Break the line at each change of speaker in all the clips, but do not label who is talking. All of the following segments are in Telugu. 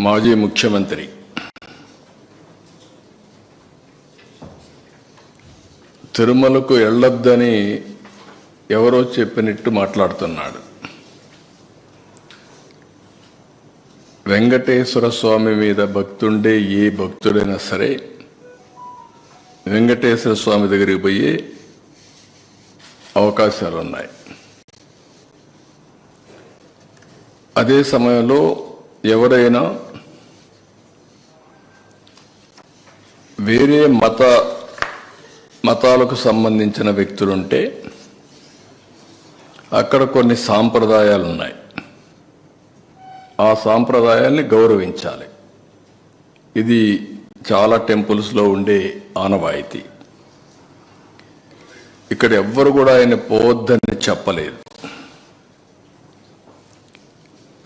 మాజీ ముఖ్యమంత్రి తిరుమలకు వెళ్ళొద్దని ఎవరో చెప్పినట్టు మాట్లాడుతున్నాడు. వెంకటేశ్వర స్వామి మీద భక్తుండే ఏ భక్తుడైనా సరే వెంకటేశ్వర స్వామి దగ్గరికి పోయే అవకాశాలు ఉన్నాయి. అదే సమయంలో ఎవరైనా వేరే మతాలకు సంబంధించిన వ్యక్తులుంటే అక్కడ కొన్ని సాంప్రదాయాలు ఉన్నాయి. ఆ సాంప్రదాయాల్ని గౌరవించాలి. ఇది చాలా టెంపుల్స్లో ఉండే ఆనవాయితీ. ఇక్కడ ఎవ్వరు కూడా ఆయన పోవద్దని చెప్పలేదు.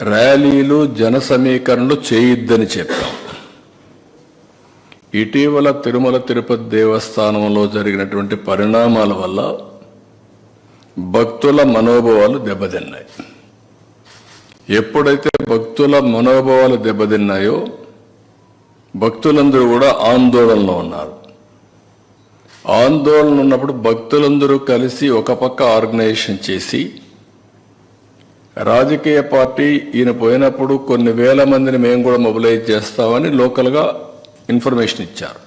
ర్యాలీలు జన సమీకరణలు చేయొద్దని చెప్పాం. ఇటీవల తిరుమల తిరుపతి దేవస్థానంలో జరిగినటువంటి పరిణామాల వల్ల భక్తుల మనోభావాలు దెబ్బతిన్నాయి. ఎప్పుడైతే భక్తుల మనోభావాలు దెబ్బతిన్నాయో భక్తులందరూ కూడా ఆందోళనలో ఉన్నారు. ఆందోళన ఉన్నప్పుడు భక్తులందరూ కలిసి ఒక పక్క ఆర్గనైజేషన్ చేసి రాజకీయ పార్టీ ఈయన పోయినప్పుడు కొన్ని వేల మందిని మేము కూడా మొబిలైజ్ చేస్తామని లోకల్గా ఇన్ఫర్మేషన్ ఇచ్చారు.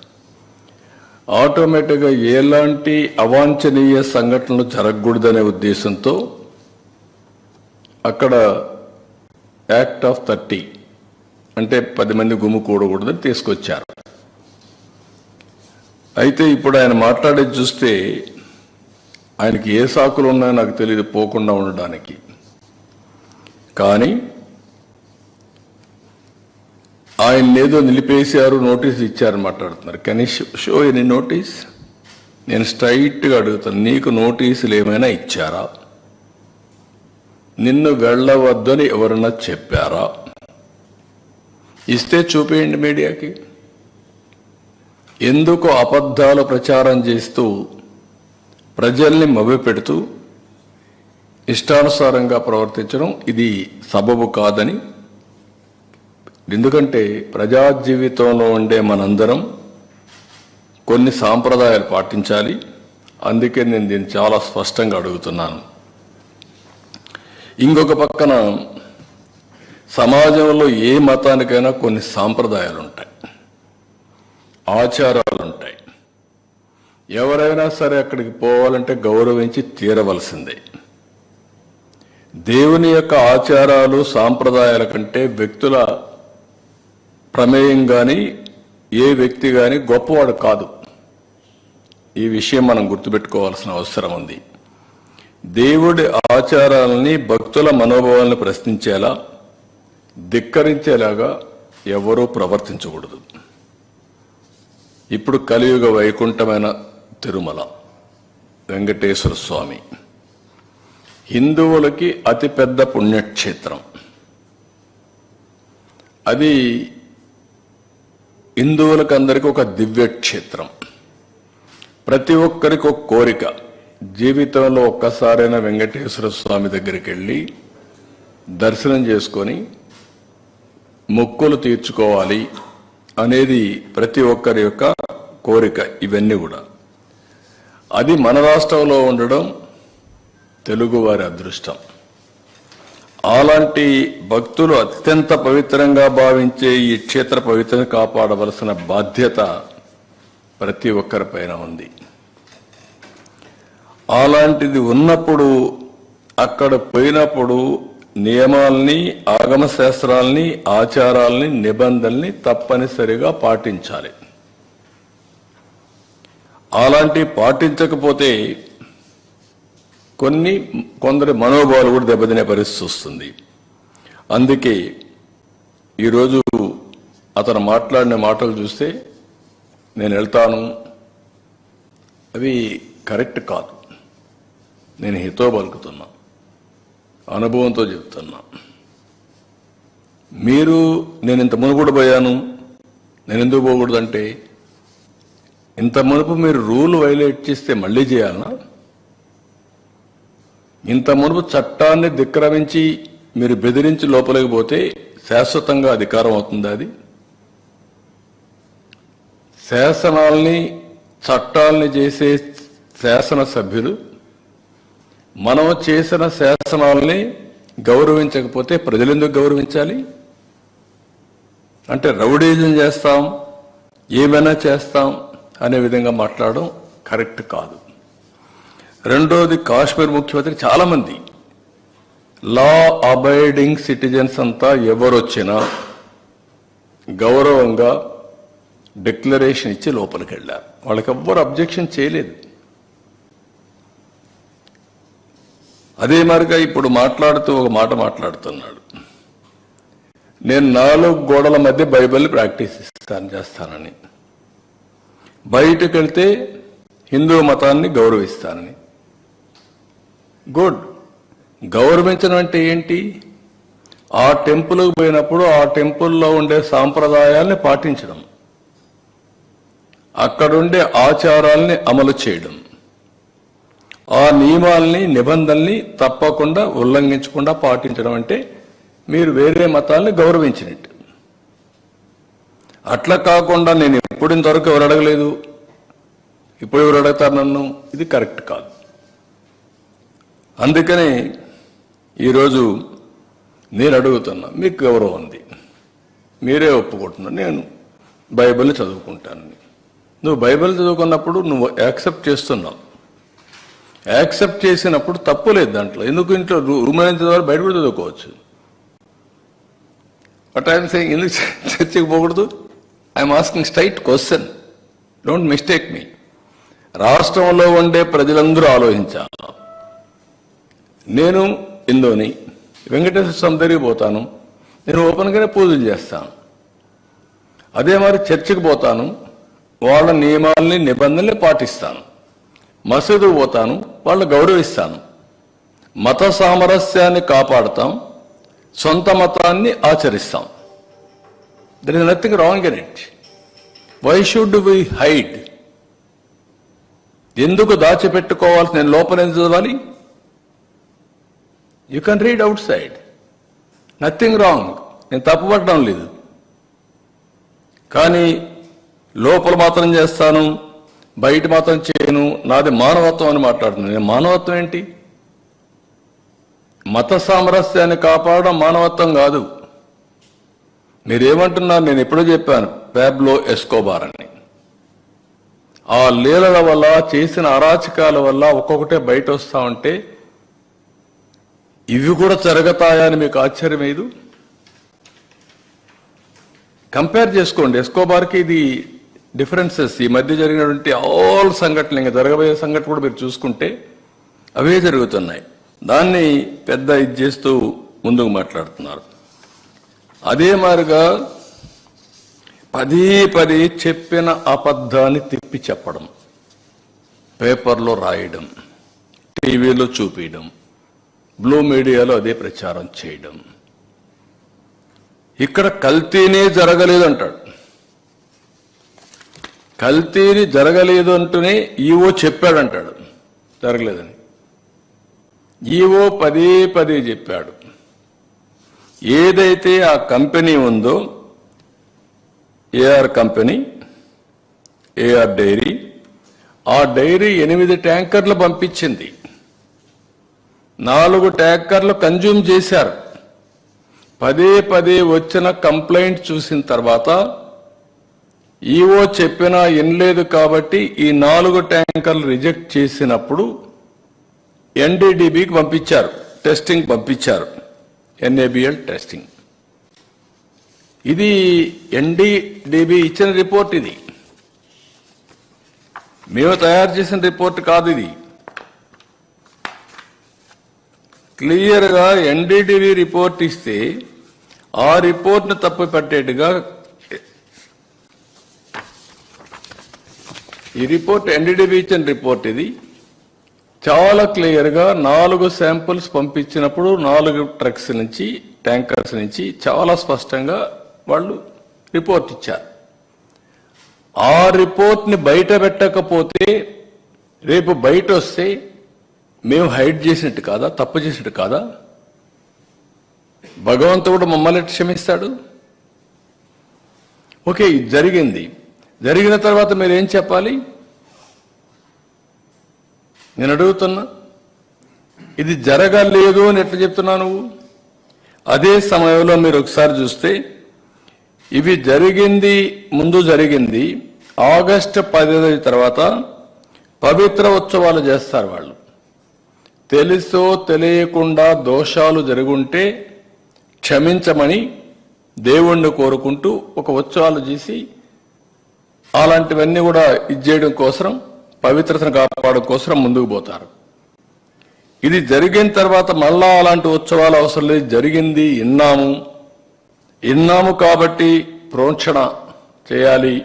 ఆటోమేటిక్గా ఎలాంటి అవాంఛనీయ సంఘటనలు జరగకూడదనే ఉద్దేశంతో అక్కడ యాక్ట్ ఆఫ్ 30 అంటే 10 మంది గుమ్ముకూడకూడదని తీసుకొచ్చారు. అయితే ఇప్పుడు ఆయన మాట్లాడేది చూస్తే ఆయనకి ఏ సాకులు ఉన్నాయో నాకు తెలియదు పోకుండా ఉండడానికి. కానీ ఆయన ఏదో నిలిపేశారు, నోటీస్ ఇచ్చారని మాట్లాడుతున్నారు. Can you show any notice? నేను స్ట్రైట్గా అడుగుతాను, నీకు నోటీసులు ఏమైనా ఇచ్చారా? నిన్ను వెళ్ళవద్దని ఎవరన్నా చెప్పారా? ఇస్తే చూపేయండి మీడియాకి. ఎందుకు అబద్ధాలు ప్రచారం చేస్తూ ప్రజల్ని మభ్యపెడుతూ ఇష్టానుసారంగా ప్రవర్తించడం ఇది సబబు కాదని. ఎందుకంటే ప్రజా జీవితంలో ఉండే మనందరం కొన్ని సాంప్రదాయాలు పాటించాలి. అందుకే నేను దీన్ని చాలా స్పష్టంగా అడుగుతున్నాను. ఇంకొక పక్కన సమాజంలో ఏ మతానికైనా కొన్ని సాంప్రదాయాలు ఉంటాయి, ఆచారాలు ఉంటాయి. ఎవరైనా సరే అక్కడికి పోవాలంటే గౌరవించి తీరవలసిందే. దేవుని యొక్క ఆచారాలు సాంప్రదాయాల కంటే వ్యక్తుల ప్రమేయం కానీ ఏ వ్యక్తి కానీ గొప్పవాడు కాదు. ఈ విషయం మనం గుర్తుపెట్టుకోవాల్సిన అవసరం ఉంది. దేవుడి ఆచారాలని భక్తుల మనోభావాలను ప్రశ్నించేలా ధిక్కరించేలాగా ఎవరూ ప్రవర్తించకూడదు. ఇప్పుడు కలియుగ వైకుంఠమైన తిరుమల వెంకటేశ్వర స్వామి హిందువులకి అతిపెద్ద పుణ్యక్షేత్రం. అది హిందువులకు అందరికీ ఒక దివ్యక్షేత్రం. ప్రతి ఒక్కరికి ఒక కోరిక, జీవితంలో ఒక్కసారైనా వెంకటేశ్వర స్వామి దగ్గరికి వెళ్ళి దర్శనం చేసుకొని మొక్కులు తీర్చుకోవాలి అనేది ప్రతి ఒక్కరి యొక్క కోరిక. ఇవన్నీ కూడా అది మన రాష్ట్రంలో ఉండడం తెలుగువారి అదృష్టం. అలాంటి భక్తులు అత్యంత పవిత్రంగా భావించే ఈ క్షేత్ర పవిత్రత కాపాడవలసిన బాధ్యత ప్రతి ఒక్కరిపైన ఉంది. అలాంటిది ఉన్నప్పుడు అక్కడ పోయినప్పుడు నియమాల్ని, ఆగమ శాస్త్రాల్ని, ఆచారాల్ని, నిబంధనల్ని తప్పనిసరిగా పాటించాలి. అలాంటి పాటించకపోతే కొందరి మనోభావాలు కూడా దెబ్బతినే పరిస్థితి వస్తుంది. అందుకే ఈరోజు అతను మాట్లాడిన మాటలు చూస్తే నేను వెళ్తాను, అవి కరెక్ట్ కాదు. నేను హితో పలుకుతున్నా, అనుభవంతో చెప్తున్నా. మీరు నేను ఇంత మునుగుడు పోయాను, నేను ఎందుకు పోకూడదంటే ఇంత మునుపు మీరు రూల్ వైలేట్ చేస్తే మళ్ళీ చేయాలనా? ఇంత మునుపు చట్టాన్ని ధిక్కరించి మీరు బెదిరించి లోపలికి పోతే శాశ్వతంగా అధికారం అవుతుంది. అది శాసనాల్ని చట్టాలని చేసే శాసనసభ్యులు మనం చేసిన శాసనాల్ని గౌరవించకపోతే ప్రజలు ఎందుకు గౌరవించాలి? అంటే రౌడీజం చేస్తాం, ఏమైనా చేస్తాం అనే విధంగా మాట్లాడడం కరెక్ట్ కాదు. రెండోది, కాశ్మీర్ ముఖ్యమంత్రి చాలామంది లా అబైడింగ్ సిటిజన్స్ అంతా ఎవరొచ్చినా గౌరవంగా డిక్లరేషన్ ఇచ్చి లోపలికి వెళ్ళారు. వాళ్ళకి ఎవ్వరు అబ్జెక్షన్ చేయలేదు. అదే మరిగా ఇప్పుడు మాట్లాడుతూ ఒక మాట మాట్లాడుతున్నాడు, నేను 4 గోడల మధ్య బైబిల్ ప్రాక్టీస్ చేస్తానని, బయటకు వెళ్తే హిందూ మతాన్ని గౌరవిస్తానని. గుడ్. గౌరవించడం అంటే ఏంటి? ఆ టెంపుల్కి పోయినప్పుడు ఆ టెంపుల్లో ఉండే సాంప్రదాయాల్ని పాటించడం, అక్కడుండే ఆచారాల్ని అమలు చేయడం, ఆ నియమాల్ని నిబంధనల్ని తప్పకుండా ఉల్లంఘించకుండా పాటించడం అంటే మీరు వేరే మతాల్ని గౌరవించినట్టు. అట్లా కాకుండా నేను ఎప్పుడు ఇంతవరకు ఎవరు అడగలేదు, ఇప్పుడు ఎవరు అడుగుతారు నన్ను, ఇది కరెక్ట్ కాదు. అందుకనే ఈరోజు నేను అడుగుతున్నా, మీకు గౌరవం ఉంది, మీరే ఒప్పుకుంటున్నారు, నేను బైబిల్ చదువుకుంటానని. నువ్వు బైబిల్ చదువుకున్నప్పుడు నువ్వు యాక్సెప్ట్ చేస్తున్నావు. యాక్సెప్ట్ చేసినప్పుడు తప్పు లేదు దాంట్లో. ఎందుకు ఇంట్లో రూమ్ అయినంత ద్వారా బయట కూడా చదువుకోవచ్చు. బట్ ఐఎమ్ సేయింగ్ ఎందుకు చర్చకి పోకూడదు? I'm asking straight question, don't mistake me. రాష్ట్రంలో ఉండే ప్రజలందరూ ఆలోచించాలి. నేను హిందూని, వెంకటేశ్వర స్వామి దగ్గరికి పోతాను, నేను ఓపెన్గానే పూజలు చేస్తాను. అదే మరి చర్చికి పోతాను, వాళ్ళ నియమాల్ని నిబంధనల్ని పాటిస్తాను. మసీదుకు పోతాను, వాళ్ళు గౌరవిస్తాను. మత సామరస్యాన్ని కాపాడుతాం, సొంత మతాన్ని ఆచరిస్తాం. There is nothing wrong in it. Why should we hide? ఎందుకు దాచిపెట్టుకోవాలి? నేను లోపల ఎందుకు చదవాలి? You can read outside, nothing wrong. నేను తప్పుపట్టడం లేదు. కానీ లోపల మాత్రం చేస్తాను, బయట మాత్రం చేయను, నాది మానవత్వం అని మాట్లాడుతున్నాను. నేను మానవత్వం ఏంటి? మత సామరస్యాన్ని కాపాడడం మానవత్వం కాదు. మీరేమంటున్నారు? నేను ఎప్పుడో చెప్పాను పాబ్లో ఎస్కోబార్ అని. ఆ లీలల వల్ల, చేసిన అరాచకాల వల్ల ఒక్కొక్కటే బయట వస్తా ఉంటే ఇవి కూడా జరుగుతాయని మీకు ఆశ్చర్యం లేదు? కంపేర్ చేసుకోండి. ఎస్కోబార్కి ఇది డిఫరెన్సెస్ ఈ మధ్య జరిగినటువంటి ఆల్ సంఘటనలు, ఇంకా జరగబోయే సంఘటన కూడా మీరు చూసుకుంటే అవే జరుగుతున్నాయి. దాన్ని పెద్ద ఇది చేస్తూ ముందుకు మాట్లాడుతున్నారు. అదే మాదిరిగా పదే చెప్పిన అబద్ధాన్ని తిప్పి చెప్పడం, పేపర్లో రాయడం, టీవీలో చూపించడం, బ్లూ మీడియాలో అదే ప్రచారం చేయడం. ఇక్కడ కల్తీనే జరగలేదు అంటాడు. కల్తీని జరగలేదు అంటూనే ఈవో చెప్పాడంటాడు జరగలేదని. ఈవో పదే చెప్పాడు. ఏదైతే ఆ కంపెనీ ఉందో, ఏఆర్ కంపెనీ, ఏఆర్ డైరీ, ఆ డైరీ 8 ట్యాంకర్లు పంపించింది. 4 ట్యాంకర్లు కన్జ్యూమ్ చేశారు. పదే వచ్చిన కంప్లైంట్ చూసిన తర్వాత ఈవో చెప్పినా వినలేదు కాబట్టి ఈ 4 ట్యాంకర్లు రిజెక్ట్ చేసినప్పుడు ఎన్డీడీబీకి పంపించారు, టెస్టింగ్ పంపించారు, ఎన్ఏబిఎల్ టెస్టింగ్. ఇది ఎన్డీడీబీ ఇచ్చిన రిపోర్ట్. ఇది మేము తయారు చేసిన రిపోర్ట్ కాదు. ఇది క్లియర్గా ఎన్డీడీబీ రిపోర్ట్ ఇస్తే ఆ రిపోర్ట్ను తప్పుపట్టేట్టుగా ఈ రిపోర్ట్ ఎన్డీడీబీ ఇచ్చిన రిపోర్ట్. ఇది చాలా క్లియర్గా 4 శాంపుల్స్ పంపించినప్పుడు 4 ట్రక్స్ నుంచి, ట్యాంకర్స్ నుంచి చాలా స్పష్టంగా వాళ్ళు రిపోర్ట్ ఇచ్చారు. ఆ రిపోర్ట్ని బయట పెట్టకపోతే రేపు బయట వస్తే మేము హైడ్ చేసినట్టు కాదా, తప్పు చేసినట్టు కాదా? భగవంతుడు మమ్మల్ని క్షమిస్తాడు? ఓకే, ఇది జరిగింది. జరిగిన తర్వాత మీరు ఏం చెప్పాలి? నేను అడుగుతున్నా, ఇది జరగలేదు అని ఎట్లా చెప్తున్నావు నువ్వు? అదే సమయంలో మీరు ఒకసారి చూస్తే ఇవి జరిగింది, ముందు జరిగింది ఆగస్టు 15 తర్వాత పవిత్ర ఉత్సవాలు చేస్తారు వాళ్ళు. తెలుసో తెలియకుండా దోషాలు జరుగుంటే క్షమించమని దేవుణ్ణి కోరుకుంటూ ఒక ఉత్సవాలు చేసి అలాంటివన్నీ కూడా ఇచ్చేయడం కోసం, పవిత్రతను కాపాడడం కోసం ముందుకు పోతారు. ఇది జరిగిన తర్వాత మళ్ళా అలాంటి ఉత్సవాలు అవసరం లేదు, జరిగింది విన్నాము కాబట్టి ప్రోక్షణ చేయాలి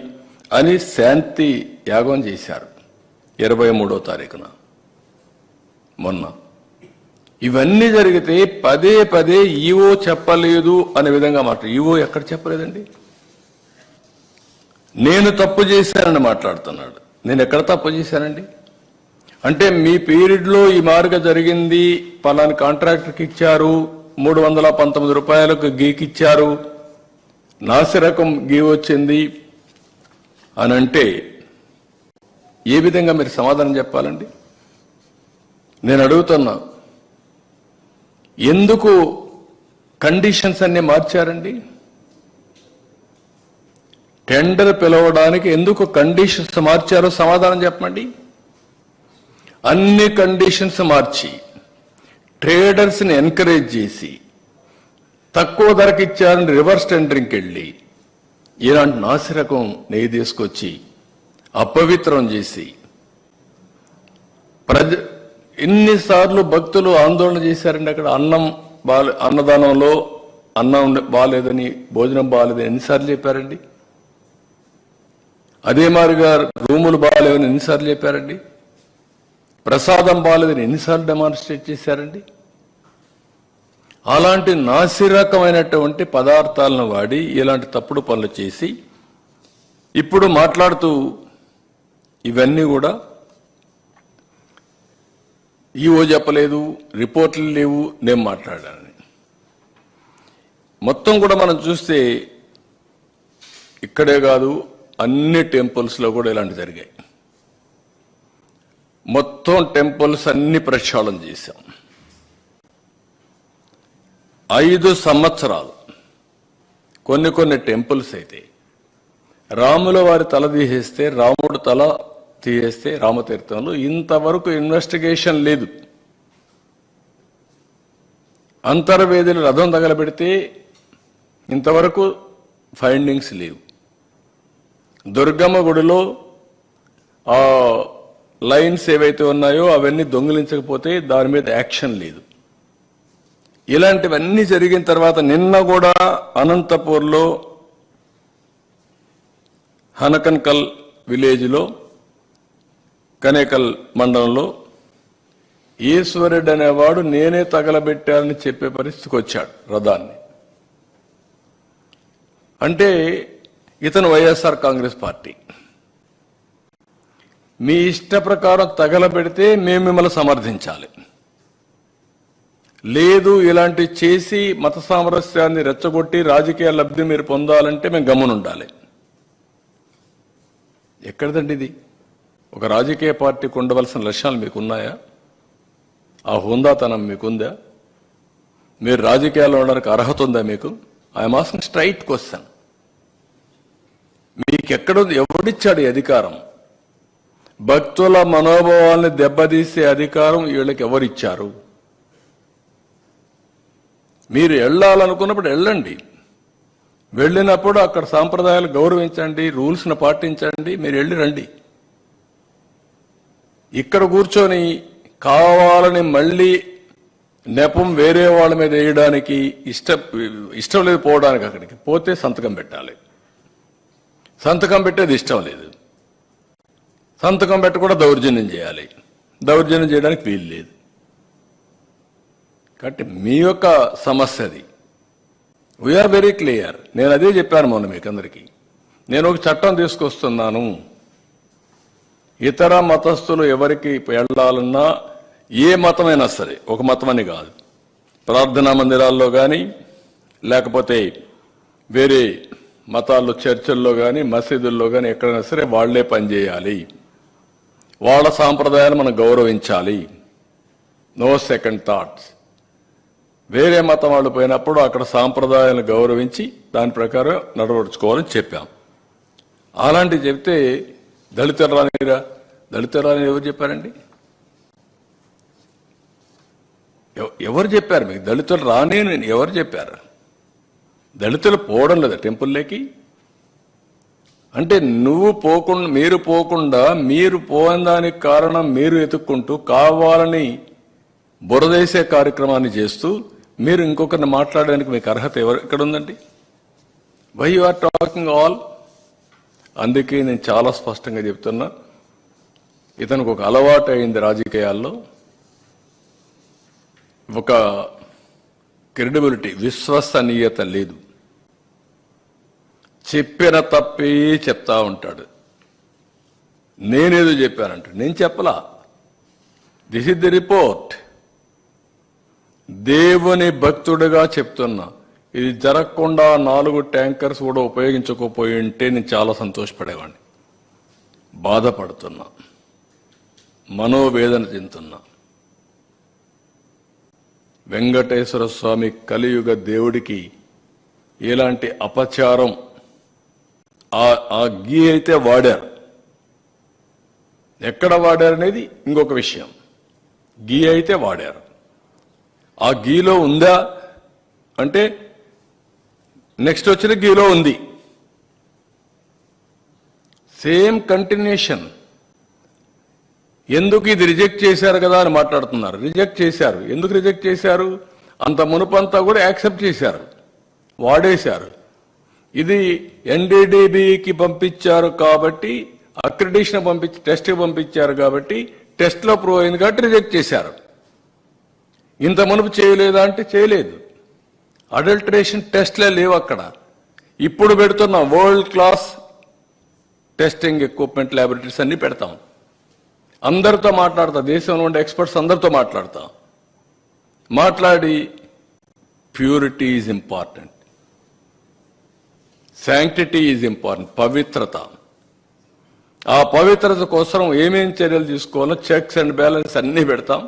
అని శాంతి యాగం చేశారు 23వ తారీఖున మొన్న. ఇవన్నీ జరిగితే పదే పదే ఈవో చెప్పలేదు అనే విధంగా ఈవో ఎక్కడ చెప్పలేదండి? నేను తప్పు చేశానని మాట్లాడుతున్నాడు. నేను ఎక్కడ తప్పు చేశానండి? అంటే మీ పీరియడ్లో ఈ మార్గ జరిగింది, పలాని కాంట్రాక్టర్కి ఇచ్చారు, 319 రూపాయలకు గీకిచ్చారు, నాసిరకం గీ వచ్చింది అని అంటే ఏ విధంగా మీరు సమాధానం చెప్పాలండి? నేను అడుగుతున్నా, ఎందుకు కండిషన్స్ అన్ని మార్చారండి? టెండర్ పిలవడానికి ఎందుకు కండిషన్స్ మార్చారో సమాధానం చెప్పండి. అన్ని కండిషన్స్ మార్చి ట్రేడర్స్ని ఎంకరేజ్ చేసి తక్కువ ధరకు ఇచ్చారని రివర్స్ టెండరింగ్కి వెళ్ళి ఇలాంటి నాసిరకం నెయ్యి తీసుకొచ్చి అపవిత్రం చేసి ఎన్నిసార్లు భక్తులు ఆందోళన చేశారండి. అక్కడ అన్నదానంలో అన్నం బాగాలేదని, భోజనం బాగాలేదని ఎన్నిసార్లు చెప్పారండి? అదే మాదిరిగా రూములు బాగాలేవని ఎన్నిసార్లు చెప్పారండి? ప్రసాదం బాగాలేదని ఎన్నిసార్లు డెమాన్స్ట్రేట్ చేశారండి? అలాంటి నాసిరకమైనటువంటి పదార్థాలను వాడి ఇలాంటి తప్పుడు పనులు చేసి ఇప్పుడు మాట్లాడుతూ ఇవన్నీ కూడా ఈవో చెప్పలేదు, రిపోర్ట్లు లేవు, నేను మాట్లాడానని. మొత్తం కూడా మనం చూస్తే ఇక్కడే కాదు, అన్ని టెంపుల్స్లో కూడా ఇలాంటి జరిగాయి. మొత్తం టెంపుల్స్ అన్ని ప్రక్షాళన చేశాం. 5 సంవత్సరాలు కొన్ని టెంపుల్స్ అయితే రాముల వారి తల తీసేస్తే, రాముడు తల తీసేస్తే రామతీర్థంలో ఇంతవరకు ఇన్వెస్టిగేషన్ లేదు. అంతర్వేదిలో రథం తగలబెడితే ఇంతవరకు ఫైండింగ్స్ లేవు. దుర్గమ్మ గుడిలో ఆ లైన్స్ ఏవైతే ఉన్నాయో అవన్నీ దొంగిలించకపోతే దాని మీద యాక్షన్ లేదు. ఇలాంటివన్నీ జరిగిన తర్వాత నిన్న కూడా అనంతపూర్లో హనకన్కల్ విలేజ్లో కనేకల్ మండలంలో ఈశ్వరుడు అనేవాడు నేనే తగలబెట్టానని చెప్పే పరిస్థితికి వచ్చాడు రథాన్ని. అంటే ఇతను వైఎస్ఆర్ కాంగ్రెస్ పార్టీ. మీ ఇష్ట ప్రకారం తగలబెడితే మేము మిమ్మల్ని సమర్థించాలి, లేదు ఇలాంటి చేసి మత సామరస్యాన్ని రెచ్చగొట్టి రాజకీయ లబ్ధి మీరు పొందాలంటే మేము గమ్మునుండాలి. ఎక్కడిదండి ఇది? ఒక రాజకీయ పార్టీకి ఉండవలసిన లక్ష్యాలు మీకున్నాయా? ఆ హుందాతనం మీకుందా? మీరు రాజకీయాల్లో ఉండడానికి అర్హత ఉందా మీకు? I'm asking straight question. ఎవడిచ్చాడు ఈ అధికారం? భక్తుల మనోభావాల్ని దెబ్బతీసే అధికారం వీళ్ళకి ఎవరిచ్చారు? మీరు వెళ్ళాలనుకున్నప్పుడు వెళ్ళండి, వెళ్ళినప్పుడు అక్కడ సాంప్రదాయాలు గౌరవించండి, రూల్స్ను పాటించండి, మీరు వెళ్ళి రండి. ఇక్కడ కూర్చొని కావాలని మళ్ళీ నెపం వేరే వాళ్ళ మీద వేయడానికి ఇష్టం లేదు. పోవడానికి అక్కడికి పోతే సంతకం పెట్టాలి, సంతకం పెట్టేది ఇష్టం లేదు, సంతకం పెట్టకుండా దౌర్జన్యం చేయాలి, దౌర్జన్యం చేయడానికి వీలు లేదు. కాబట్టి మీ యొక్క సమస్య అది. We are very clear. నేను అదే చెప్పాను మొన్న మీకు అందరికీ. నేను ఒక చట్టం తీసుకొస్తున్నాను, ఇతర మతస్థులు ఎవరికి వెళ్ళాలన్నా ఏ మతమైనా సరే, ఒక మతం అని కాదు, ప్రార్థనా మందిరాల్లో కానీ లేకపోతే వేరే మతాల్లో చర్చల్లో కానీ మసీదుల్లో కానీ ఎక్కడైనా సరే వాళ్లే పనిచేయాలి, వాళ్ళ సాంప్రదాయాలు మనం గౌరవించాలి, నో సెకండ్ థాట్స్. వేరే మతం వాళ్ళు పోయినప్పుడు అక్కడ సాంప్రదాయాలను గౌరవించి దాని ప్రకారం నడవడుచుకోవాలని చెప్పాం. అలాంటివి చెప్తే దళితులు రానిరా, దళితులు రాని ఎవరు చెప్పారండి? ఎవరు చెప్పారు మీకు దళితులు రాని? ఎవరు చెప్పారు? దళితులు పోవడం లేదా టెంపుల్లోకి? అంటే మీరు పోకుండా మీరు పోయిన దానికి కారణం మీరు ఎత్తుక్కుంటూ కావాలని బురదేసే కార్యక్రమాన్ని చేస్తూ మీరు ఇంకొకరిని మాట్లాడడానికి మీకు అర్హత ఎక్కడ ఉందండి? Why you are talking all? అందుకే నేను చాలా స్పష్టంగా చెప్తున్నా, ఇతనికి ఒక అలవాటు అయింది రాజకీయాల్లో, ఒక క్రెడిబిలిటీ, విశ్వసనీయత లేదు. చెప్పిన తప్పే చెప్తా ఉంటాడు. నేనేదో చెప్పానంట, నేను చెప్పలా. This is the report. దేవుని భక్తుడిగా చెప్తున్నా, ఇది జరగకుండా 4 ట్యాంకర్స్ కూడా ఉపయోగించకపోయి ఉంటే నేను చాలా సంతోషపడేవాడిని. బాధపడుతున్నా, మనోవేదన చెందుతున్నా. వెంకటేశ్వర స్వామి కలియుగ దేవుడికి ఎలాంటి అపచారం ఆ గీ అయితే వాడారు, ఎక్కడ వాడారు అనేది ఇంకొక విషయం. గీ అయితే వాడారు, ఆ గీలో ఉందా అంటే నెక్స్ట్ వచ్చిన గీలో ఉంది. Same continuation. ఎందుకు ఇది రిజెక్ట్ చేశారు కదా అని మాట్లాడుతున్నారు. రిజెక్ట్ చేశారు. ఎందుకు రిజెక్ట్ చేశారు? అంత మునుపంతా కూడా యాక్సెప్ట్ చేశారు, వాడేశారు. ఇది ఎన్డీడీబీకి పంపించారు కాబట్టి, అక్రిడిషన్ టెస్ట్కి పంపించారు కాబట్టి, టెస్ట్లో ప్రూవ్ అయింది కాబట్టి రిజెక్ట్ చేశారు. ఇంత మునుపు చేయలేదా అంటే చేయలేదు. అడల్టరేషన్ టెస్ట్లే లేవు అక్కడ. ఇప్పుడు పెడుతున్నాం world class testing equipment, laboratories అన్ని పెడతాం. అందరితో మాట్లాడతా, దేశంలో ఉండే ఎక్స్పర్ట్స్ అందరితో మాట్లాడతా. మాట్లాడి purity is important, sanctity is important, పవిత్రత. ఆ పవిత్రత కోసం ఏమేం చర్యలు తీసుకోవాలో చెక్స్ అండ్ బ్యాలెన్స్ అన్ని పెడతాం.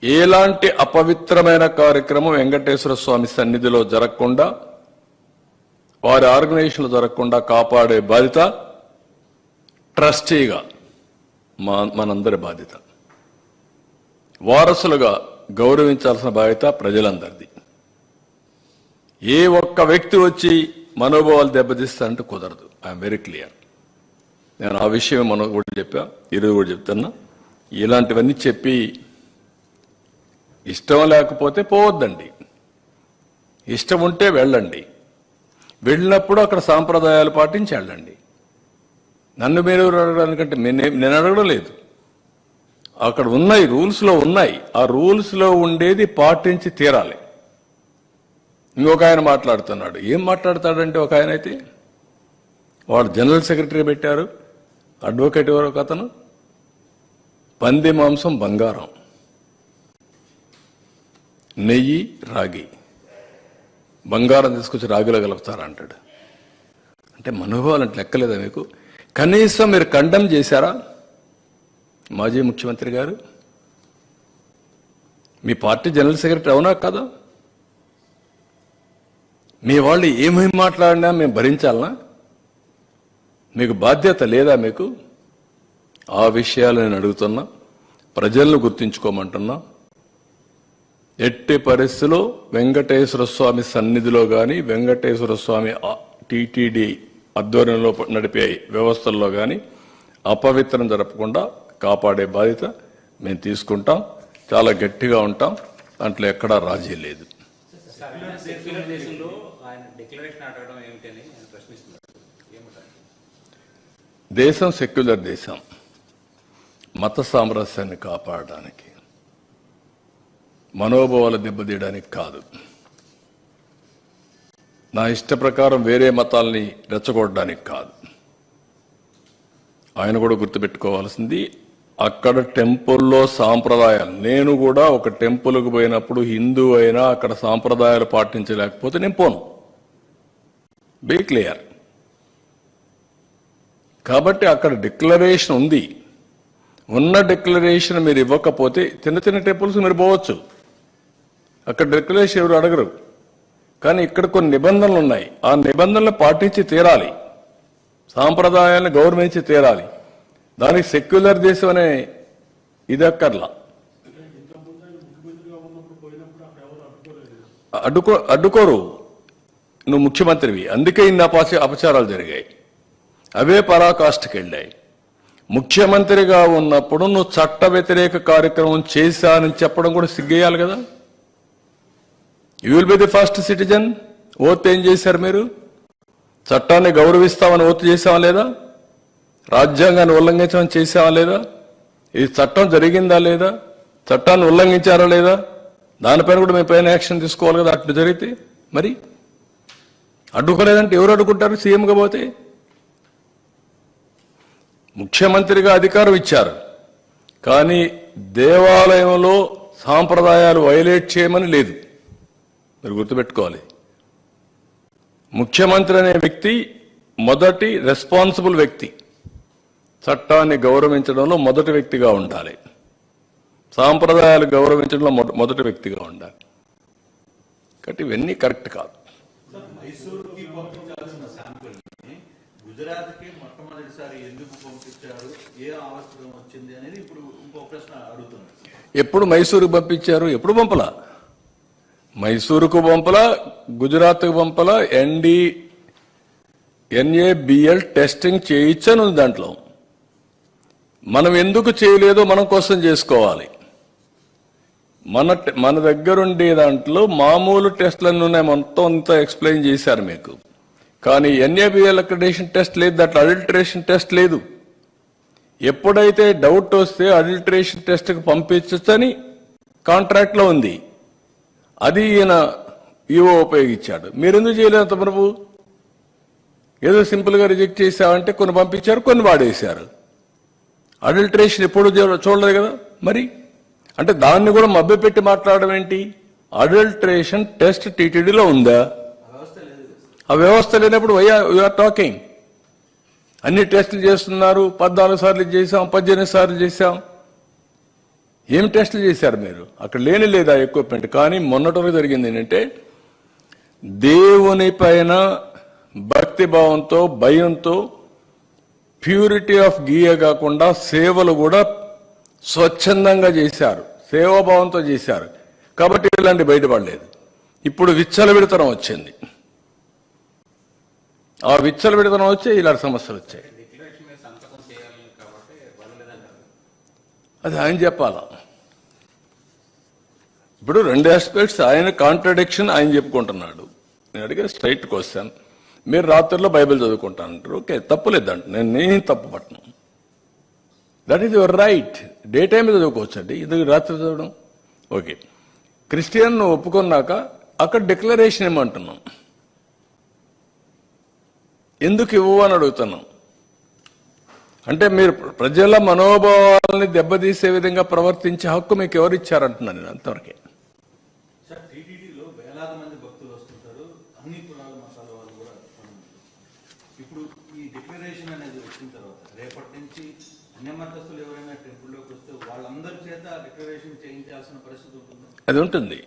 ఎలాంటి అపవిత్రమైన కార్యక్రమం వెంకటేశ్వర స్వామి సన్నిధిలో జరగకుండా, వారి ఆర్గనైజేషన్లో జరగకుండా కాపాడే బాధ్యత ట్రస్టీగా మనందరి బాధ్యత. వారసులుగా గౌరవించాల్సిన బాధ్యత ప్రజలందరిది. ఏ ఒక్క వ్యక్తి వచ్చి మనోభావాలు దెబ్బతీస్తారంటే కుదరదు. I'm very clear. నేను ఆ విషయం మనం కూడా చెప్పా, ఈరోజు కూడా చెప్తున్నా. ఇలాంటివన్నీ చెప్పి ఇష్టం లేకపోతే పోవద్దండి, ఇష్టం ఉంటే వెళ్ళండి. వెళ్ళినప్పుడు అక్కడ సాంప్రదాయాలు పాటించి వెళ్ళండి. నన్ను మీరు అడగడానికంటే నేను అడగడం లేదు. అక్కడ ఉన్నాయి, రూల్స్లో ఉన్నాయి. ఆ రూల్స్లో ఉండేది పాటించి తీరాలి. ఇంకొక ఆయన మాట్లాడుతున్నాడు. ఏం మాట్లాడతాడంటే, ఒక ఆయన అయితే వాడు జనరల్ సెక్రటరీ పెట్టారు, అడ్వకేట్ ఎవరు ఒక అతను, పంది మాంసం బంగారం, నెయ్యి రాగి, బంగారం తీసుకొచ్చి రాగిలో కలుపుతారంటాడు. అంటే మనోభావాలంటే లెక్కలేదా మీకు? కనీసం మీరు కండెమ్ చేశారా? మాజీ ముఖ్యమంత్రి గారు, మీ పార్టీ జనరల్ సెక్రటరీ అవునా కదా? మీ వాళ్ళు ఏమేమి మాట్లాడినా మేము భరించాలనా? మీకు బాధ్యత లేదా? మీకు ఆ విషయాలు నేను అడుగుతున్నా. ప్రజలను గుర్తించుకోమంటున్నా. ఎట్టి పరిస్థితిలో వెంకటేశ్వర స్వామి సన్నిధిలో కానీ, వెంకటేశ్వర స్వామి టీటీడీ ఆధ్వర్యంలో నడిపే వ్యవస్థల్లో కానీ అపవిత్రం జరపకుండా కాపాడే బాధ్యత మేము తీసుకుంటాం. చాలా గట్టిగా ఉంటాం, దాంట్లో ఎక్కడా రాజీ లేదు. దేశం సెక్యులర్ దేశం, మత సామరస్యాన్ని కాపాడడానికి, మనోభావాలు దెబ్బతీయడానికి కాదు. నా ఇష్ట ప్రకారం వేరే మతాల్ని రెచ్చగొట్టడానికి కాదు. ఆయన కూడా గుర్తుపెట్టుకోవాల్సింది, అక్కడ టెంపుల్లో సాంప్రదాయాలు, నేను కూడా ఒక టెంపుల్కి పోయినప్పుడు హిందూ అయినా అక్కడ సాంప్రదాయాలు పాటించలేకపోతే నేను పోను. Be clear. కాబట్టి అక్కడ డిక్లరేషన్ ఉంది. ఉన్న డిక్లరేషన్ మీరు ఇవ్వకపోతే చిన్న చిన్న టెంపుల్స్ మీరు పోవచ్చు, అక్కడ డిక్లరేషన్ ఎవరు అడగరు. కానీ ఇక్కడ కొన్ని నిబంధనలు ఉన్నాయి, ఆ నిబంధనలు పాటించి తీరాలి, సాంప్రదాయాలను గౌరవించి తీరాలి. దానికి సెక్యులర్ దేశం అనే ఇది అక్కర్లా. అడ్డుకోరు, నువ్వు ముఖ్యమంత్రివి, అందుకే ఇన్ని అపచారాలు జరిగాయి, అవే పరాకాష్ఠకి వెళ్ళాయి. ముఖ్యమంత్రిగా ఉన్నప్పుడు నువ్వు చట్ట వ్యతిరేక కార్యక్రమం చేశానని చెప్పడం కూడా సిగ్గేయాలి కదా. You will be the first citizen. Oath ఏం చేశారు మీరు? చట్టాన్ని గౌరవిస్తామని ఓత్ చేసావా లేదా? రాజ్యాంగాన్ని ఉల్లంఘించమని చేసావా లేదా? ఇది చట్టం జరిగిందా లేదా? చట్టాన్ని ఉల్లంఘించారా లేదా? దానిపైన కూడా మీ పైన యాక్షన్ తీసుకోవాలి కదా. అట్లా జరిగితే మరి అడ్డుకోలేదంటే ఎవరు అడ్డుకుంటారు? సీఎంగా పోతే ముఖ్యమంత్రిగా అధికారం ఇచ్చారు, కానీ దేవాలయంలో సాంప్రదాయాలు వైలేట్ చేయమని లేదు. మీరు గుర్తుపెట్టుకోవాలి, ముఖ్యమంత్రి అనే వ్యక్తి మొదటి రెస్పాన్సిబుల్ వ్యక్తి, చట్టాన్ని గౌరవించడంలో మొదటి వ్యక్తిగా ఉండాలి, సాంప్రదాయాలు గౌరవించడంలో మొదటి వ్యక్తిగా ఉండాలి. కాబట్టి ఇవన్నీ కరెక్ట్ కాదు.
గుజరాత్కి మొట్టమొదటిసారి ఎందుకు పంపించారు, ఏ అవసరం వచ్చింది అనేది ఇప్పుడు ఇంకో ప్రశ్న అడుగుతున్నారు.
ఎప్పుడు మైసూరుకు పంపించారు? ఎప్పుడు పంపలా. మైసూరుకు పంపలా, గుజరాత్కు పంపలా. NABL టెస్టింగ్ చేయించను దాంట్లో. మనం ఎందుకు చేయలేదో మనం కోసం చేసుకోవాలి. మన దగ్గరుండే దాంట్లో మామూలు టెస్టులన్నీ ఉన్నాయి, మొత్తం అంతా ఎక్స్ప్లెయిన్ చేశారు మీకు. కానీ NABL అక్రిడేషన్ టెస్ట్ లేదు, దాంట్లో అడల్టరేషన్ టెస్ట్ లేదు. ఎప్పుడైతే డౌట్ వస్తే అడల్టరేషన్ టెస్ట్కి పంపించని కాంట్రాక్ట్లో ఉంది, అది ఈయన ఈవో ఉపయోగించాడు. మీరెందుకు చేయలేదు ప్రభు? ఏదో సింపుల్గా రిజెక్ట్ చేశామంటే కొన్ని పంపించారు, కొన్ని వాడేశారు. అడల్టరేషన్ ఎప్పుడు చూడలేదు కదా. మరి అంటే దాన్ని కూడా మభ్యపెట్టి మాట్లాడడం ఏంటి? అడల్టరేషన్ టెస్ట్ టీటీడీలో ఉందా? ఆ వ్యవస్థ లేనప్పుడు వీఆర్ టాకింగ్. అన్ని టెస్టులు చేస్తున్నారు, 14 సార్లు చేశాం, 18 సార్లు చేశాం. ఏం టెస్టులు చేశారు మీరు? అక్కడ లేని లేదా ఎక్విప్మెంట్. కానీ మొన్నటి వరకు జరిగింది ఏంటంటే, దేవుని పైన భక్తి భావంతో, భయంతో, ప్యూరిటీ ఆఫ్ గీయ కాకుండా సేవలు కూడా స్వచ్ఛందంగా చేశారు, సేవాభావంతో చేశారు. కాబట్టి ఇలాంటి బయటపడలేదు. ఇప్పుడు విచ్చలవిడితనం వచ్చింది. ఆ విచ్చలవిడితనం వచ్చి ఇలాంటి సమస్యలు వచ్చాయి. అది ఆయన చెప్పాలా. ఇప్పుడు 2 ఆస్పెక్ట్స్, ఆయన కాంట్రడిక్షన్ ఆయన చెప్పుకుంటున్నాడు. నేను అడిగే స్ట్రైట్ క్వశ్చన్, మీరు రాత్రిలో బైబిల్ చదువుకుంటానంటారు, ఓకే, తప్పులేదంట, నేను తప్పు పట్టను. That is your right. Day time చదువుకోవచ్చండి, ఇది రాత్రి చదవడం ఓకే. క్రిస్టియన్ ఒప్పుకున్నాక అక్కడ డిక్లరేషన్ ఏమంటున్నాం, ఎందుకు ఇవ్వు అని అడుగుతున్నాం. అంటే మీరు ప్రజల మనోభావాలని దెబ్బతీసే విధంగా ప్రవర్తించే హక్కు మీకు ఎవరు ఇచ్చారంటున్నాను నేను. అంతవరకే.
సార్, టీటీడీలో వేలాది మంది భక్తులు వస్తుంటారు, అన్ని కులాల మతాల వాళ్ళు కూడా. ఇప్పుడు ఈ డిక్లరేషన్ అనేది వచ్చిన తర్వాత రేపటి నుంచి అన్య మతస్థులు ఎవరైనా టెంపుల్లోకి వస్తే వాళ్ళందరి చేత డిక్లరేషన్ చేయించాల్సిన పరిస్థితి ఉంటుంది.
అది ఉంటుంది.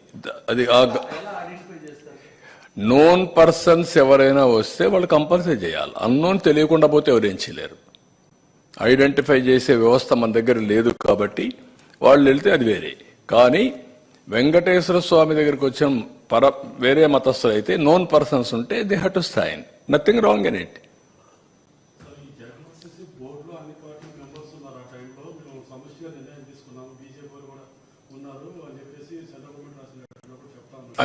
అది
ఎలా ఐడెంటిఫై చేస్తారు?
నోన్ పర్సన్స్ ఎవరైనా వస్తే వాళ్ళు కంపల్సరీ చేయాలి. అన్నోన్ తెలియకుండా పోతే ఎవరేం చేయలేరు. ఐడెంటిఫై చేసే వ్యవస్థ మన దగ్గర లేదు కాబట్టి వాళ్ళు వెళ్తే అది వేరే. కానీ వెంకటేశ్వర స్వామి దగ్గరికి వచ్చిన వేరే మతస్థులు అయితే నోన్ పర్సన్స్ ఉంటే they have to sign, nothing wrong in it.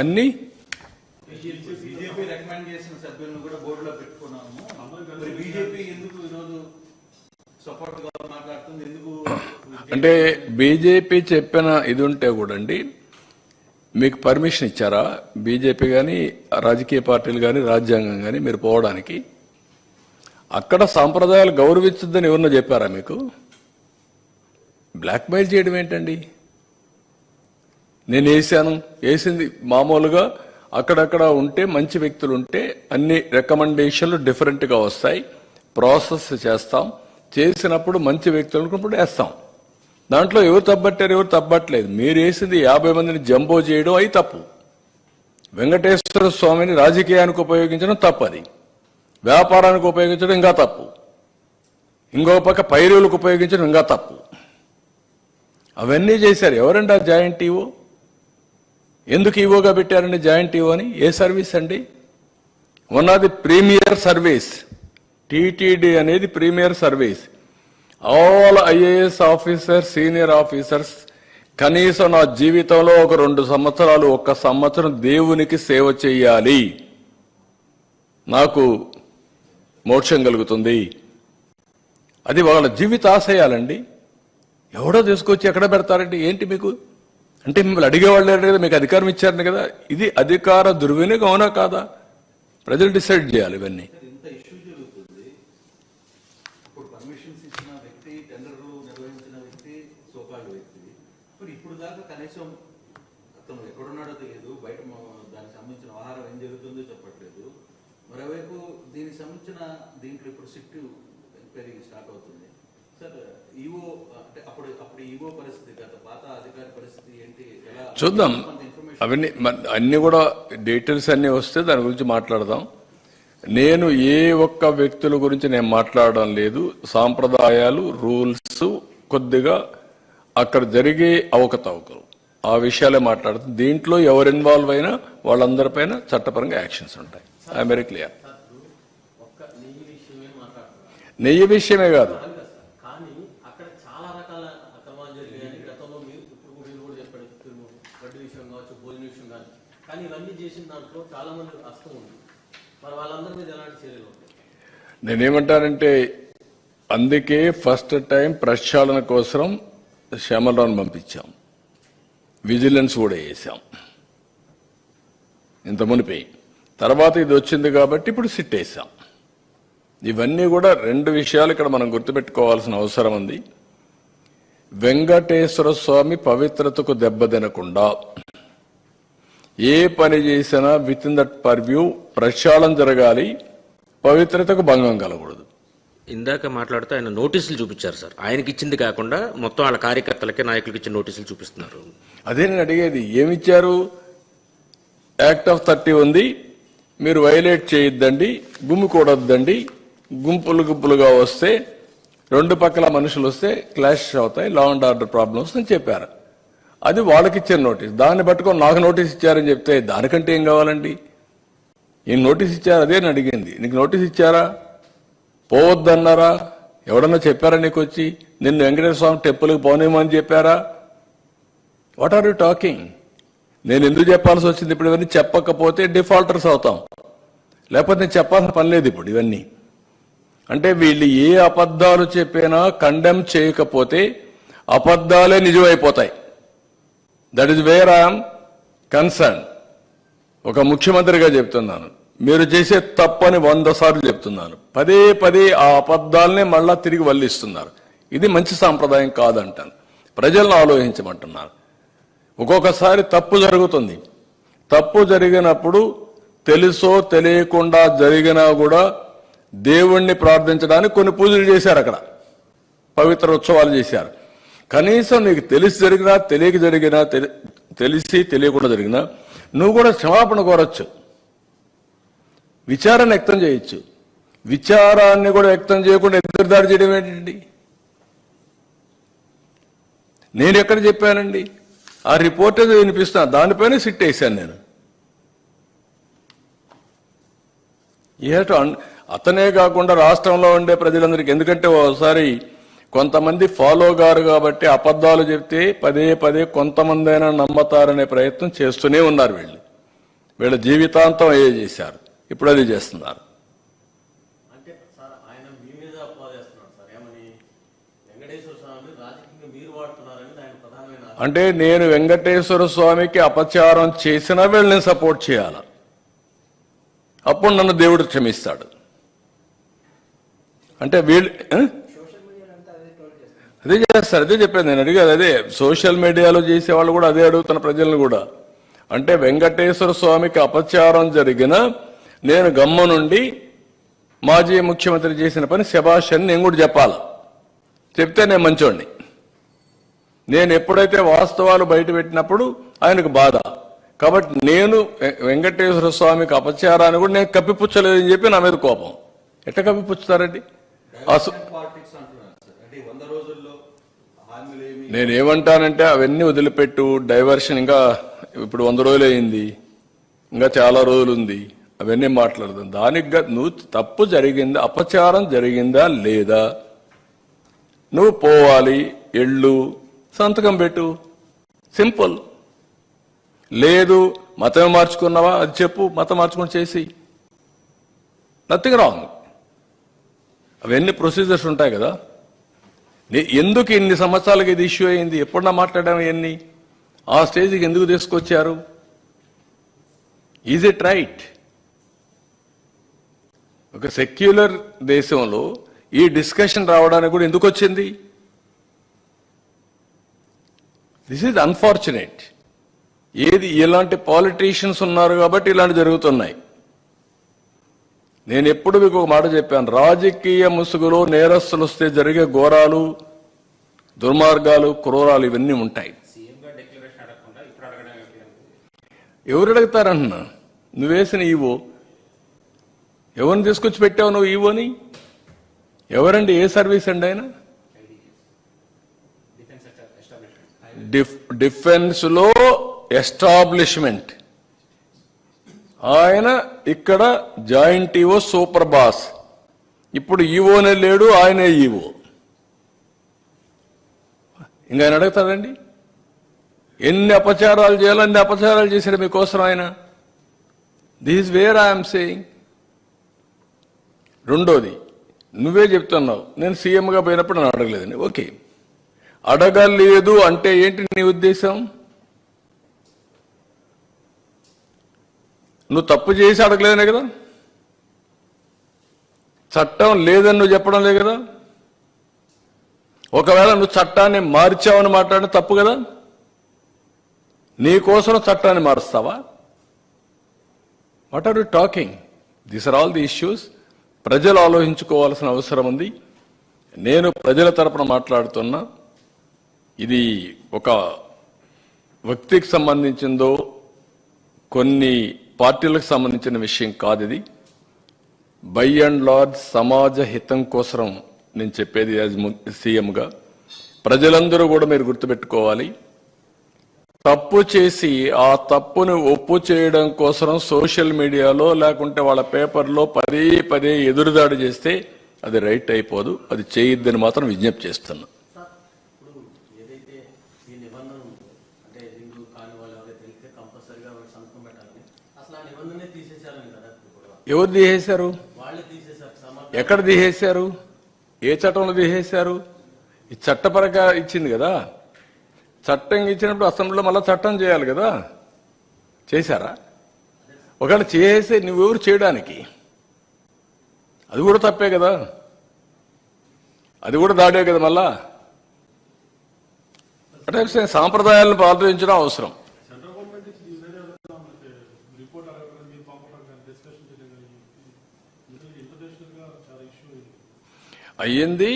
అన్ని
బీజేపీ రికమెండ్ చేసిన సభ్యులను కూడా బోర్డులో పెట్టుకున్నాము. బీజేపీ ఎందుకు ఈరోజు సపోర్ట్ గా మాట్లాడుతుంది? ఎందుకు
అంటే బీజేపీ చెప్పిన ఇది ఉంటే కూడా అండి, మీకు పర్మిషన్ ఇచ్చారా బీజేపీ కానీ రాజకీయ పార్టీలు కానీ రాజ్యాంగం కానీ మీరు పోవడానికి? అక్కడ సాంప్రదాయాలు గౌరవించద్దని ఎవరన్నా చెప్పారా మీకు? బ్లాక్మెయిల్ చేయడం ఏంటండి? నేను వేసింది మామూలుగా అక్కడక్కడ ఉంటే మంచి వ్యక్తులు ఉంటే అన్ని రికమెండేషన్లు డిఫరెంట్గా వస్తాయి, ప్రాసెస్ చేస్తాం, చేసినప్పుడు మంచి వ్యక్తులు వేస్తాం. దాంట్లో ఎవరు తప్పట్టారు, ఎవరు తప్పట్లేదు. మీరు వేసింది 50 మందిని జంబో చేయడం అయి తప్పు. వెంకటేశ్వర స్వామిని రాజకీయానికి ఉపయోగించడం తప్పది, వ్యాపారానికి ఉపయోగించడం ఇంకా తప్పు, ఇంకో పక్క పైరువులకు ఉపయోగించడం ఇంకా తప్పు. అవన్నీ చేశారు. ఎవరండి ఆ జాయింట్ ఈవో? ఎందుకు ఈవోగా పెట్టారండి జాయింట్ ఈవో అని? ఏ సర్వీస్ అండి? One of the premier service. TTD అనేది premier service. All IAS officers, senior officers కనీసం నా జీవితంలో ఒక 2 సంవత్సరాలు, 1 సంవత్సరం దేవునికి సేవ చేయాలి, నాకు మోక్షం కలుగుతుంది. అది వాళ్ళ జీవిత ఆశయాలండి. ఎవడో తీసుకొచ్చి ఎక్కడ పెడతారండి? ఏంటి మీకు అంటే మిమ్మల్ని అడిగేవాళ్ళు లేరు కదా, మీకు అధికారం ఇచ్చారని కదా. ఇది అధికార దుర్వినియోగం అవునా కాదా? ప్రజలు డిసైడ్ చేయాలి ఇవన్నీ.
ఇంత ఇష్యూ జరుగుతుంది. ఇప్పుడు పర్మిషన్స్ ఇచ్చిన వ్యక్తి, టెండర్లు నిర్వహించిన వ్యక్తి, సోకాల్డ్ వ్యక్తి, మరి ఇప్పుడు దాకా కనీసం అతను ఎక్కడున్నాడో తెలియదు, బయట దానికి సంబంధించిన ఆహారం ఏం జరుగుతుందో చెప్పట్లేదు. మరోవైపు దీనికి సంబంధించిన దీంట్లో ఇప్పుడు సిట్ ఎంక్వైరీ స్టార్ట్ అవుతుంది. సార్ ఈవో అంటే అప్పుడు ఈవో పరిస్థితి, గత పాత అధికారి పరిస్థితి ఏంటి, ఎలా
చూద్దాం. అవన్నీ అన్ని కూడా డీటెయిల్స్ అన్నీ వస్తే దాని గురించి మాట్లాడదాం. నేను ఏ ఒక్క వ్యక్తుల గురించి నేను మాట్లాడడం లేదు. సాంప్రదాయాలు, రూల్స్, కొద్దిగా అక్కడ జరిగే అవకతవకలు, ఆ విషయాలే మాట్లాడుతుంది. దీంట్లో ఎవరు ఇన్వాల్వ్ అయినా వాళ్ళందరిపైన చట్టపరంగా యాక్షన్స్ ఉంటాయి. I'm very clear. నెయ్యి విషయమే కాదు, నేనేమంటానంటే అందుకే ఫస్ట్ టైం ప్రక్షాళన కోసం శ్యామలరావుని పంపించాం, విజిలెన్స్ కూడా వేసాం ఇంత మునిపి. తర్వాత ఇది వచ్చింది కాబట్టి ఇప్పుడు సిట్ వేసాం. ఇవన్నీ కూడా 2 విషయాలు ఇక్కడ మనం గుర్తుపెట్టుకోవాల్సిన అవసరం ఉంది. వెంకటేశ్వర స్వామి పవిత్రతకు దెబ్బతినకుండా ఏ పని చేసినా విత్ ఇన్ దట్ పర్వ్యూ ప్రక్షాళన జరగాలి, పవిత్రతకు భంగం కలగకూడదు.
ఇందాక మాట్లాడుతూ ఆయన నోటీసులు చూపించారు సార్. ఆయనకి ఇచ్చింది కాకుండా మొత్తం వాళ్ళ కార్యకర్తలకి, నాయకులకి ఇచ్చిన నోటీసులు చూపిస్తున్నారు.
అదే నేను అడిగేది, ఏమిచ్చారు? యాక్ట్ ఆఫ్ 30 ఉంది, మీరు వైలేట్ చేయొద్దండి, గుమ్మికూడొద్దండి, గుంపులుగా వస్తే 2 పక్కల మనుషులు వస్తే క్లాష్ అవుతాయి, లా అండ్ ఆర్డర్ ప్రాబ్లమ్స్ అని చెప్పారు. అది వాళ్ళకి ఇచ్చిన నోటీస్. దాన్ని పట్టుకొని నాకు నోటీస్ ఇచ్చారని చెప్తే దానికంటే ఏం కావాలండి? ఈయన నోటీస్ ఇచ్చారు, అదే నేను అడిగింది. నీకు నోటీస్ ఇచ్చారా? పోవద్దన్నారా? ఎవడన్నా చెప్పారా నీకు వచ్చి నిన్ను వెంకటేశ్వర స్వామి టెంపుల్కి పోనేమని చెప్పారా? What are you talking? నేను ఎందుకు చెప్పాల్సి వచ్చింది? ఇప్పుడు ఇవన్నీ చెప్పకపోతే డిఫాల్టర్స్ అవుతాం, లేకపోతే నేను చెప్పాల్సిన పని లేదు ఇప్పుడు ఇవన్నీ. అంటే వీళ్ళు ఏ అబద్ధాలు చెప్పినా కండెమ్ చేయకపోతే అబద్ధాలే నిజమైపోతాయి. That is where I'm concern. ఒక ముఖ్యమంత్రిగా చెప్తున్నాను, మీరు చేసే తప్పని 100 సార్లు చెప్తున్నాను. పదే ఆ అబద్ధాలనే మళ్ళా తిరిగి వల్లిస్తున్నారు. ఇది మంచి సాంప్రదాయం కాదంటాను. ప్రజలను ఆలోచించమంటున్నారు. ఒక్కొక్కసారి తప్పు జరుగుతుంది. తప్పు జరిగినప్పుడు తెలుసో తెలియకుండా జరిగినా కూడా దేవుణ్ణి ప్రార్థించడానికి కొన్ని పూజలు చేశారు, అక్కడ పవిత్ర ఉత్సవాలు చేశారు. కనీసం నీకు తెలిసి జరిగినా, తెలియక జరిగినా, తెలిసి తెలియకుండా జరిగినా నువ్వు కూడా క్షమాపణ కోరచ్చు, విచారణ వ్యక్తం చేయొచ్చు. విచారాన్ని కూడా వ్యక్తం చేయకుండా ఎదురుదాడి చేయడం ఏంటండి? నేను ఎక్కడ చెప్పానండి? ఆ రిపోర్ట్ ఏదో వినిపిస్తున్నా, దానిపైన సిట్ వేశాను నేను. అతనే కాకుండా రాష్ట్రంలో ఉండే ప్రజలందరికీ, ఎందుకంటే ఒకసారి కొంతమంది ఫాలో గారు కాబట్టి అబద్ధాలు చెప్తే పదే కొంతమంది అయినా నమ్మతారనే ప్రయత్నం చేస్తూనే ఉన్నారు. వీళ్ళ జీవితాంతం అయ్యే చేశారు, ఇప్పుడు అది చేస్తున్నారు. అంటే నేను వెంకటేశ్వర స్వామికి అపచారం చేసినా వీళ్ళని సపోర్ట్ చేయాల, అప్పుడు నన్ను దేవుడు క్షమిస్తాడు. అంటే వీళ్ళు అదే చేస్తారు, అదే చెప్పాను నేను అడిగాను. అదే సోషల్ మీడియాలో చేసే వాళ్ళు కూడా అదే అడుగుతున్న ప్రజలను కూడా. అంటే వెంకటేశ్వర స్వామికి అపచారం జరిగిన నేను గమ్మ నుండి మాజీ ముఖ్యమంత్రి చేసిన పని శభాష్ అని నేను కూడా చెప్పాలి. చెప్తే నేను మంచోడిని. నేను ఎప్పుడైతే వాస్తవాలు బయట పెట్టినప్పుడు ఆయనకు బాధ. కాబట్టి నేను వెంకటేశ్వర స్వామికి అపచారాన్ని కూడా నేను కప్పిపుచ్చలేదని చెప్పి నా మీద కోపం. ఎట్లా కప్పిపుచ్చుతారండి?
పాలిటిక్స్ అంటున్నారు సార్. అంటే 100 రోజుల్లో హామీలేమి
నేనేమంటానంటే అవన్నీ వదిలిపెట్టు. డైవర్షన్ ఇంకా ఇప్పుడు 100 రోజులు అయింది, ఇంకా చాలా రోజులు ఉంది. అవన్నీ మాట్లాడదాం. దానికి నువ్వు తప్పు జరిగిందా, అపచారం జరిగిందా లేదా, నువ్వు పోవాలి, ఎళ్ళు, సంతకం పెట్టు, సింపుల్. లేదు మతం మార్చుకున్నావా అది చెప్పు, మతం మార్చుకుని చేసి, నథింగ్ రాంగ్. అవన్నీ ప్రొసీజర్స్ ఉంటాయి కదా. ఎందుకు ఇన్ని సంవత్సరాలకి ఇది ఇష్యూ అయింది? ఎప్పుడన్నా మాట్లాడాము ఇవన్నీ? ఆ స్టేజ్కి ఎందుకు తీసుకొచ్చారు? Is it right? ఒక సెక్యులర్ దేశంలో ఈ డిస్కషన్ రావడానికి కూడా ఎందుకు వచ్చింది? This is unfortunate. ఏది ఇలాంటి పాలిటీషియన్స్ ఉన్నారు కాబట్టి ఇలాంటి జరుగుతున్నాయి. నేను ఎప్పుడు మీకు ఒక మాట చెప్పాను, రాజకీయ ముసుగులో నేరస్తులు వస్తే జరిగే ఘోరాలు, దుర్మార్గాలు, క్రూరాలు ఇవన్నీ ఉంటాయి. ఎవరు అడుగుతారన్నా? నువ్వేసిన ఈవో ఎవరిని తీసుకొచ్చి పెట్టావు? నువ్వు ఈవోని ఎవరండి? ఏ సర్వీస్ అండి ఆయన? డిఫెన్స్ లో ఎస్టాబ్లిష్మెంట్. ఆయన ఇక్కడ జాయింట్ ఈవో, సూపర్ బాస్. ఇప్పుడు ఈవోనే లేడు, ఆయనే ఈవో. ఇంకా ఆయన అడుగుతాడండి? ఎన్ని అపచారాలు చేయాలో అన్ని అపచారాలు చేశాడు మీకోసం ఆయన. This is where I'm saying. రెండోది, నువ్వే చెప్తున్నావు నేను సీఎంగా పోయినప్పుడు నన్ను అడగలేదని. ఓకే, అడగలేదు అంటే ఏంటి నీ ఉద్దేశం? నువ్వు తప్పు చేసి అడగలేదనే కదా. చట్టం లేదని నువ్వు చెప్పడం లేదు కదా. ఒకవేళ నువ్వు చట్టాన్ని మార్చావని మాట్లాడిన తప్పు కదా. నీ కోసం చట్టాన్ని మారుస్తావా? What are you talking? These are all the issues. ప్రజలు ఆలోచించుకోవాల్సిన అవసరం ఉంది. నేను ప్రజల తరపున మాట్లాడుతున్నా. ఇది ఒక వ్యక్తికి సంబంధించిందో కొన్ని పార్టీలకు సంబంధించిన విషయం కాదు. ఇది బై అండ్ లార్జ్ సమాజ హితం కోసం నేను చెప్పేది. యాజ్ సీఎంగా ప్రజలందరూ కూడా మీరు గుర్తుపెట్టుకోవాలి, తప్పు చేసి ఆ తప్పును ఒప్పు చేయడం కోసం సోషల్ మీడియాలో లేకుంటే వాళ్ళ పేపర్లో పదే పదే ఎదురుదాడి చేస్తే అది రైట్ అయిపోదు. అది చేయొద్దని మాత్రం విజ్ఞప్తి చేస్తున్నా. ఎవరు తీసేశారు? ఎక్కడ తీసేశారు? ఏ చట్టంలో తీసేశారు? ఈ చట్టపరంగా ఇచ్చింది కదా. చట్టం ఇచ్చినప్పుడు అసెంబ్లీలో మళ్ళీ చట్టం చేయాలి కదా. చేశారా? ఒకవేళ చేసే నువ్వెవరు చేయడానికి? అది కూడా తప్పే కదా. అది కూడా దాడే కదా. మళ్ళా అంటే సాంప్రదాయాలను పాటించడం అవసరం. అయ్యింది,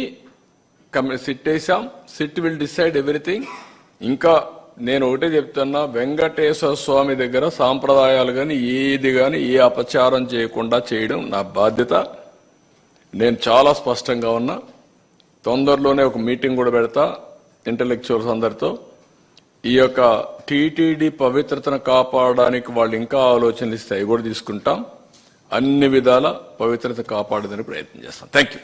సిట్ వేసాం. SIT will decide everything. ఇంకా నేను ఒకటే చెప్తున్నా, వెంకటేశ్వర స్వామి దగ్గర సాంప్రదాయాలు కానీ ఏది కానీ ఏ అపచారం చేయకుండా చేయడం నా బాధ్యత. నేను చాలా స్పష్టంగా ఉన్నా. తొందరలోనే ఒక మీటింగ్ కూడా పెడతా ఇంటలెక్చువల్స్ అందరితో. ఈ యొక్క టీటీడీ పవిత్రతను కాపాడడానికి వాళ్ళు ఇంకా ఆలోచనలు ఇస్తే అవి కూడా తీసుకుంటాం. అన్ని విధాల పవిత్రత కాపాడడానికి ప్రయత్నం చేస్తాం. Thank you.